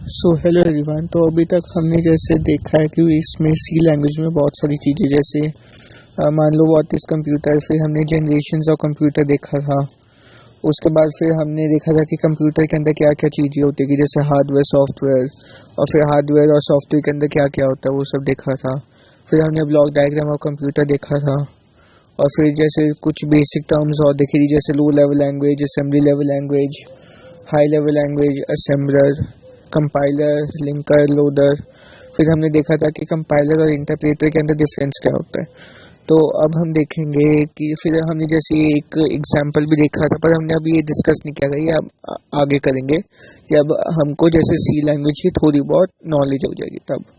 So hello everyone. तो अभी तक हमने जैसे देखा है कि इसमें सी लैंग्वेज में बहुत सारी चीज़ें जैसे मान लो व्हाट इज़ कंप्यूटर, फिर हमने जनरेशन्स ऑफ कंप्यूटर देखा था। उसके बाद फिर हमने देखा था कि कंप्यूटर के अंदर क्या क्या चीज़ें होती है कि जैसे हार्डवेयर सॉफ्टवेयर, और फिर हार्डवेयर और सॉफ्टवेयर के अंदर क्या क्या होता है वो सब देखा था। फिर हमने ब्लॉक डायग्राम ऑफ कंप्यूटर देखा था, और फिर जैसे कुछ बेसिक टर्म्स और देखी थी जैसे low level language, assembly level language, high level language, assembler, compiler, linker, loader. फिर हमने देखा था कि कंपाइलर और इंटरप्रेटर के अंदर डिफरेंस क्या होता है। तो अब हम देखेंगे कि फिर हमने जैसे एक एग्जांपल भी देखा था, पर हमने अभी ये डिस्कस नहीं किया था, ये अब आगे करेंगे कि अब हमको जैसे सी लैंग्वेज की थोड़ी बहुत नॉलेज हो जाएगी तब।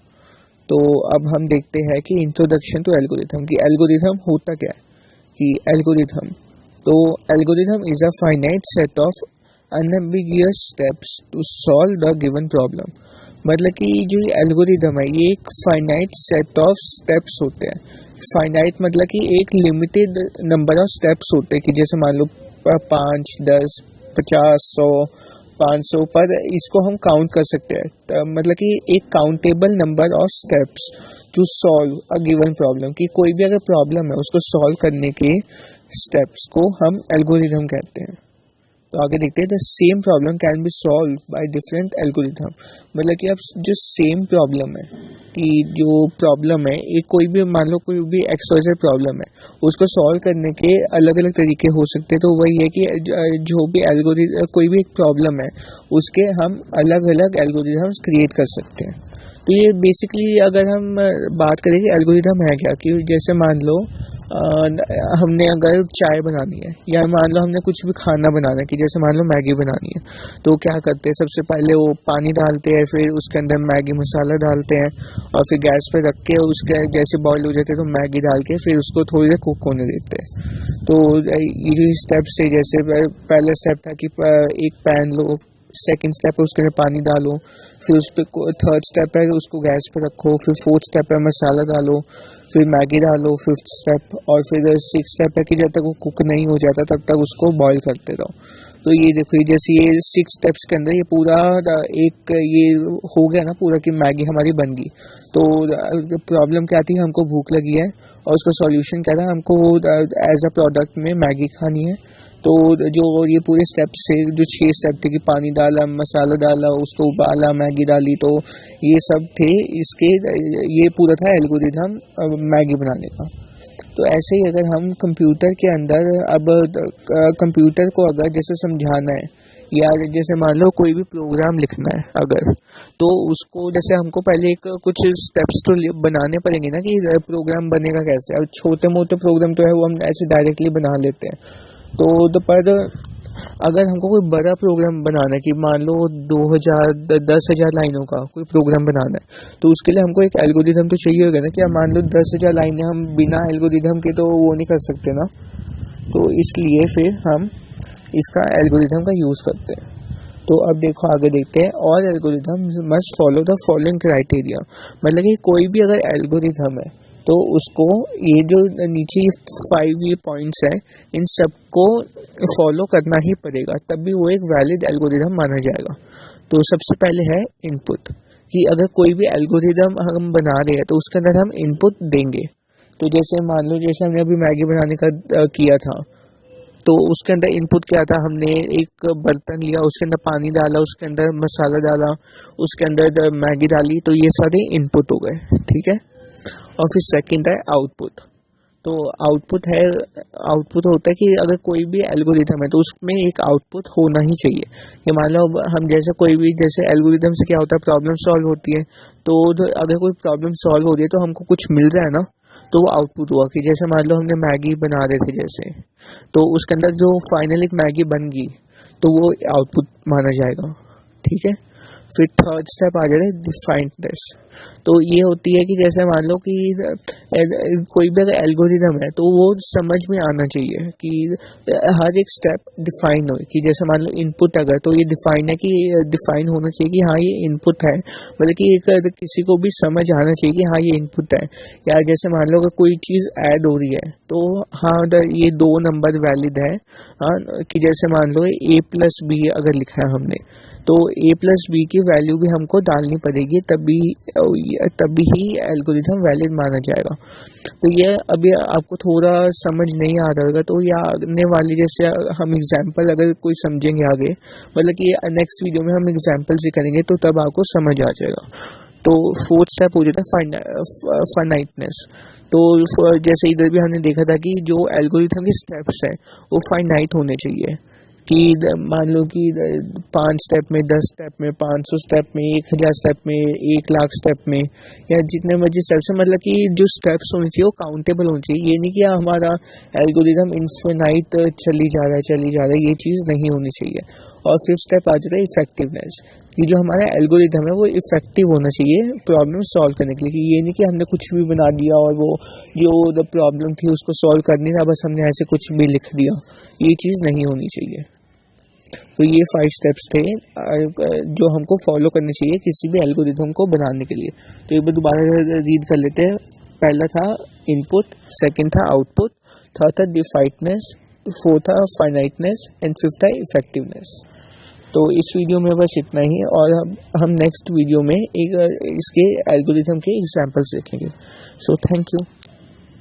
तो अब हम देखते हैं कि इंट्रोडक्शन टू एल्गोरिथम, कि एल्गोरिथम होता क्या है। कि एल्गोरिथम, तो algorithm is a finite set of unambiguous steps to solve the given problem. मतलब कि जो एल्गोरिथम है ये एक फाइनाइट सेट ऑफ स्टेप्स होते हैं। फाइनाइट मतलब कि एक लिमिटेड नंबर ऑफ स्टेप्स होते हैं कि जैसे मान लो 5, 10, 50, 100, 500 पर इसको हम काउंट कर सकते हैं। मतलब कि एक countable number of steps to solve a given problem, कि कोई भी अगर प्रॉब्लम है उसको सॉल्व करने के स्टेप्स को हम एल्गोरिथम कहते हैं। तो आगे देखते हैं, the same problem can be solve by different algorithm. मतलब कि अब जो सेम प्रॉब्लम है, कि जो प्रॉब्लम है एक कोई भी मान लो कोई भी एक्सवाइजेड प्रॉब्लम है, उसको सॉल्व करने के अलग अलग तरीके हो सकते हैं। तो वही है कि जो भी एल्गोरिथम, कोई भी एक प्रॉब्लम है उसके हम अलग अलग एल्गोरिथम्स क्रिएट कर सकते हैं। तो ये बेसिकली अगर हम बात करें कि एल्गोरिथम है क्या, कि जैसे मान लो हमने अगर चाय बनानी है, या मान लो हमने कुछ भी खाना बनाना है, कि जैसे मान लो मैगी बनानी है, तो क्या करते हैं, सबसे पहले वो पानी डालते हैं, फिर उसके अंदर मैगी मसाला डालते हैं, और फिर गैस पे रख के उसके जैसे बॉईल हो जाते हैं तो मैगी डाल के फिर उसको थोड़ी देर कुक होने देते हैं। तो ये जो स्टेप्स है, जैसे पहला स्टेप था कि एक पैन लो, सेकंड स्टेप है उसके अंदर पानी डालो, फिर उस पर थर्ड स्टेप है उसको गैस पे रखो, फिर फोर्थ स्टेप है मसाला डालो, फिर मैगी डालो, फिफ्थ स्टेप, और फिर सिक्स स्टेप है कि जब तक वो कुक नहीं हो जाता तब तक उसको बॉईल करते रहो। तो ये देखो, ये जैसे ये 6 स्टेप्स के अंदर ये पूरा एक ये हो गया ना पूरा, कि मैगी हमारी बन गई। तो प्रॉब्लम क्या थी, हमको भूख लगी है और उसका सॉल्यूशन क्या था, हमको एज अ प्रोडक्ट में मैगी खानी है। तो जो ये पूरे स्टेप्स से जो 6 स्टेप थे कि पानी डाला, मसाला डाला, उसको उबाला, मैगी डाली, तो ये सब थे इसके, ये पूरा था एल्गोरिथम मैगी बनाने का। तो ऐसे ही अगर हम कंप्यूटर के अंदर अब कंप्यूटर को अगर जैसे समझाना है, या जैसे मान लो कोई भी प्रोग्राम लिखना है अगर, तो उसको जैसे हमको पहले एक कुछ स्टेप्स तो बनाने पड़ेंगे ना, कि प्रोग्राम बनेगा कैसे। अब छोटे मोटे प्रोग्राम तो है वो हम ऐसे डायरेक्टली बना लेते हैं। तो पर अगर हमको कोई बड़ा प्रोग्राम बनाना है, कि मान लो 10,000 लाइनों का कोई प्रोग्राम बनाना है, तो उसके लिए हमको एक एल्गोरिथम तो चाहिए होगा ना, कि अब मान लो 10,000 लाइनें हम बिना एल्गोरिथम के तो वो नहीं कर सकते ना। तो इसलिए फिर हम इसका एल्गोरिथम का यूज़ करते हैं। तो अब देखो आगे देखते हैं, और algorithm must follow the following criteria. मतलब कि कोई भी अगर एल्गोरिथम है तो उसको ये जो नीचे 5 ये पॉइंट्स हैं, इन सबको फॉलो करना ही पड़ेगा, तब भी वो एक वैलिड एल्गोरिथम माना जाएगा। तो सबसे पहले है इनपुट, कि अगर कोई भी एल्गोरिथम हम बना रहे हैं तो उसके अंदर हम इनपुट देंगे। तो जैसे मान लो जैसे हमने अभी मैगी बनाने का किया था, तो उसके अंदर इनपुट क्या था, हमने एक बर्तन लिया, उसके अंदर पानी डाला, उसके अंदर मसाला डाला, उसके अंदर मैगी डाली, तो ये सारे इनपुट हो गए, ठीक है। और फिर सेकंड है आउटपुट। तो आउटपुट होता है कि अगर कोई भी एल्गोरिथम है तो उसमें एक आउटपुट होना ही चाहिए। कि मान लो हम जैसे कोई भी जैसे एल्गोरिथम से क्या होता है, प्रॉब्लम सॉल्व होती है, तो अगर कोई प्रॉब्लम सॉल्व हो रही है तो हमको कुछ मिल रहा है ना, तो वो आउटपुट हुआ। कि जैसे मान लो हमने मैगी बना रहे थे जैसे, तो उसके अंदर जो फाइनल एक मैगी बन गई, तो वो आउटपुट माना जाएगा, ठीक है। फिर थर्ड स्टेप आ जाता है डिफाइंडनेस। तो ये होती है कि जैसे मान लो कि कोई भी अगर एल्गोरिथम है तो वो समझ में आना चाहिए, कि हर एक स्टेप डिफाइन हो। कि जैसे मान लो इनपुट अगर, तो ये डिफाइन है, कि डिफाइन होना चाहिए कि हाँ ये इनपुट है, मतलब कि एक किसी को भी समझ आना चाहिए कि हाँ ये इनपुट है। या जैसे मान लो अगर कोई चीज़ ऐड हो रही है तो हाँ ये 2 नंबर वैलिड है, हाँ, कि जैसे मान लो A+B अगर लिखा है हमने, तो a+b की वैल्यू भी हमको डालनी पड़ेगी, तभी ही एल्गोरिथम वैलिड माना जाएगा। तो ये अभी आपको थोड़ा समझ नहीं आ रहा होगा, तो ये आने वाली जैसे हम एग्जांपल अगर कोई समझेंगे आगे, मतलब कि नेक्स्ट वीडियो में हम एग्जांपल से करेंगे तो तब आपको समझ आ जाएगा। तो फोर्थ स्टेप हो जाता है फाइनाइटनेस। तो जैसे इधर भी हमने देखा था कि जो एल्गोरिथम के स्टेप्स हैं वो फाइनाइट होने चाहिए, कि मान लो कि 5 स्टेप में, 10 स्टेप में, 500 स्टेप में, 1000 स्टेप में, 1 लाख स्टेप में, या जितने मर्जी स्टेप्स हैं, मतलब कि जो स्टेप्स होने चाहिए वो काउंटेबल होने चाहिए। ये नहीं कि हमारा एल्गोरिथम इन्फिनाइट चली जा रहा है, ये चीज़ नहीं होनी चाहिए। और फिफ्थ स्टेप आ जाता है इफेक्टिवनेस, कि जो हमारा एल्गोरिथम है वो इफेक्टिव होना चाहिए प्रॉब्लम सॉल्व करने के लिए। कि ये नहीं कि हमने कुछ भी बना दिया और वो जो प्रॉब्लम थी उसको सॉल्व करनी था, बस हमने ऐसे कुछ भी लिख दिया, ये चीज़ नहीं होनी चाहिए। तो ये 5 स्टेप्स थे जो हमको फॉलो करने चाहिए किसी भी एल्गोरिथम को बनाने के लिए। तो एक बार दोबारा रीड कर लेते हैं। पहला था इनपुट, सेकंड था आउटपुट, थर्ड था डिफाइटनेस, फोर्थ था फाइनाइटनेस एंड फिफ्थ था इफेक्टिवनेस। तो इस वीडियो में बस इतना ही, और हम नेक्स्ट वीडियो में इसके एल्गोरिथम के एग्जाम्पल्स देखेंगे। So thank you.